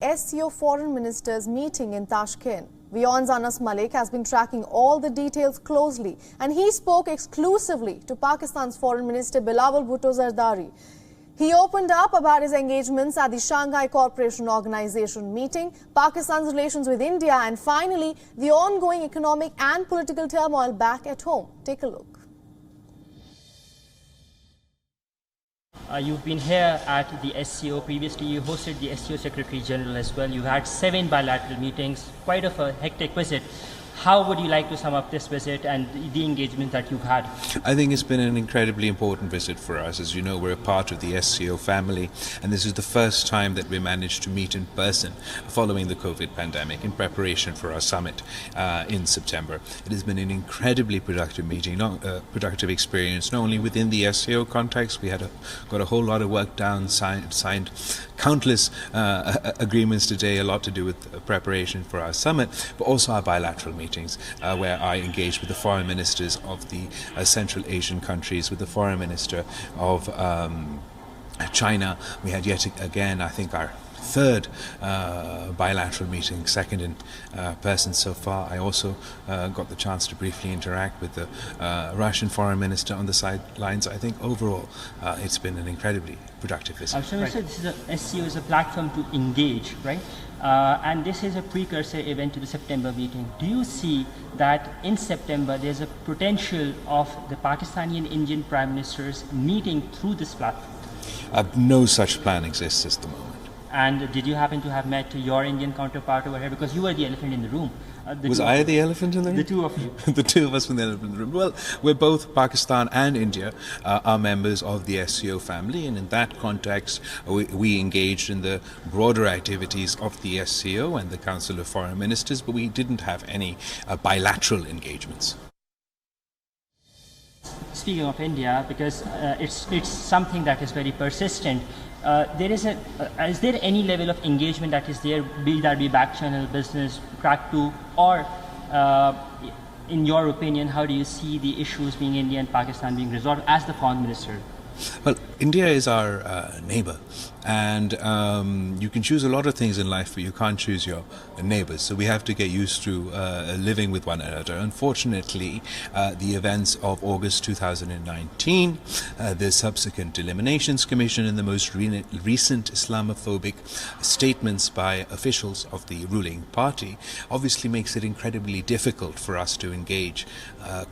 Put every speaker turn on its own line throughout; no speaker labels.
SCO Foreign Ministers meeting in Tashkent. WION's Mallick has been tracking all the details closely, and he spoke exclusively to Pakistan's Foreign Minister Bilawal Bhutto Zardari. He opened up about his engagements at the Shanghai Cooperation Organization meeting, Pakistan's relations with India, and finally, the ongoing economic and political turmoil back at home. Take a look.
You've been here at the SCO. Previously, you hosted the SCO Secretary General as well. You had 7 bilateral meetings, quite of a hectic visit. How would you like to sum up this visit and the engagement that you've had?
I think it's been an incredibly important visit for us. As you know, we're a part of the SCO family, and this is the first time that we managed to meet in person following the COVID pandemic in preparation for our summit in September. It has been an incredibly productive meeting, productive experience, not only within the SCO context. We had got a whole lot of work done, signed countless agreements today, a lot to do with preparation for our summit, but also our bilateral meetings. Where I engaged with the foreign ministers of the Central Asian countries, with the foreign minister of China. We had yet again, I think, our third bilateral meeting, second in person so far. I also got the chance to briefly interact with the Russian foreign minister on the sidelines. I think overall it's been an incredibly productive visit.
So SCO is a platform to engage, right? And this is a precursor event to the September meeting. Do you see that in September there's a potential of the Pakistani and Indian prime ministers meeting through this platform?
No such plan exists at the moment.
And did you happen to have met your Indian counterpart over here? Because you were the elephant in the room.
Was I the elephant in the room?
The two of you.
The two of us were the elephant in the room. Well, we're both, Pakistan and India, are members of the SCO family, and in that context, we engaged in the broader activities of the SCO and the Council of Foreign Ministers, but we didn't have any bilateral engagements.
Speaking of India, because it's something that is very persistent, is there any level of engagement that is there, be that be back channel, business, track 2, or in your opinion, how do you see the issues being India and Pakistan being resolved as the foreign minister?
Well, India is our neighbor, and you can choose a lot of things in life, but you can't choose your neighbors. So we have to get used to living with one another. Unfortunately, the events of August 2019, the subsequent Eliminations Commission, and the most recent Islamophobic statements by officials of the ruling party obviously makes it incredibly difficult for us to engage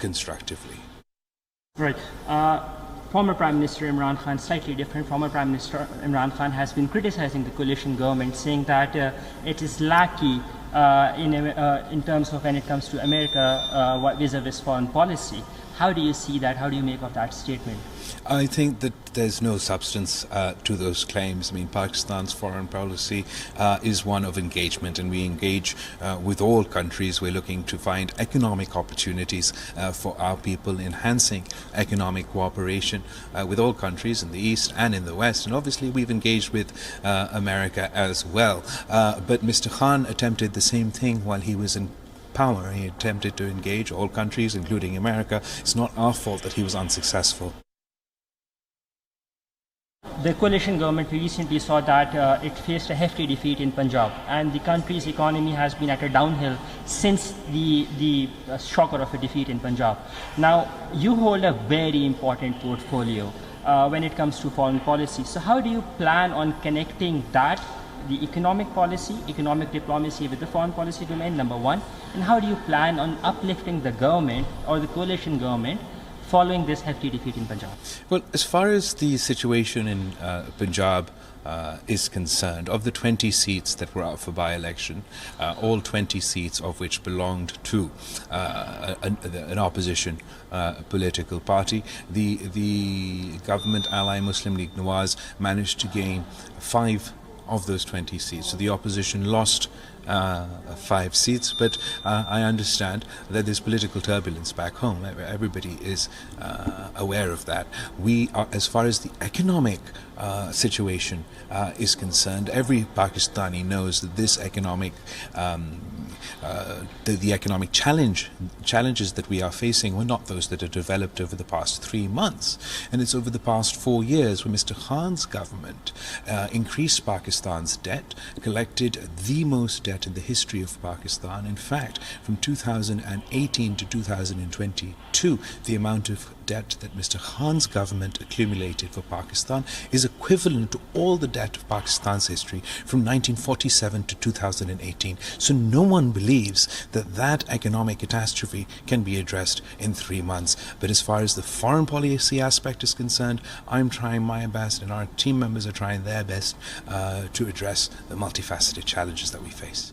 constructively.
Right. Former Prime Minister Imran Khan, slightly different. Former Prime Minister Imran Khan has been criticizing the coalition government, saying that it is lackey in terms of when it comes to America vis-a-vis foreign policy. How do you see that? How do you make of that statement?
I think that there's no substance to those claims. I mean, Pakistan's foreign policy is one of engagement, and we engage with all countries. We're looking to find economic opportunities for our people, enhancing economic cooperation with all countries in the East and in the West. And obviously, we've engaged with America as well. But Mr. Khan attempted the same thing while he was in power. He attempted to engage all countries, including America. It's not our fault that he was unsuccessful.
The coalition government recently saw that it faced a hefty defeat in Punjab, and the country's economy has been at a downhill since the shocker of a defeat in Punjab. Now, you hold a very important portfolio when it comes to foreign policy. So how do you plan on connecting that, the economic policy, economic diplomacy, with the foreign policy domain, number one? And how do you plan on uplifting the government or the coalition government following this hefty defeat in Punjab?
Well, as far as the situation in Punjab is concerned, of the 20 seats that were up for by-election, all 20 seats of which belonged to an opposition political party, the government ally Muslim League Nawaz managed to gain 5 of those 20 seats. So the opposition lost 5 seats, but I understand that there's political turbulence back home. Everybody is aware of that. We are, as far as the economic situation is concerned. Every Pakistani knows that this economic the economic challenges that we are facing were not those that are developed over the past 3 months, and it's over the past 4 years when Mr. Khan's government increased Pakistan's debt, collected the most debt in the history of Pakistan. In fact, from 2018 to 2022, the amount of debt that Mr. Khan's government accumulated for Pakistan is equivalent to all the debt of Pakistan's history from 1947 to 2018. So no one believes that that economic catastrophe can be addressed in 3 months. But as far as the foreign policy aspect is concerned, I'm trying my best and our team members are trying their best to address the multifaceted challenges that we face.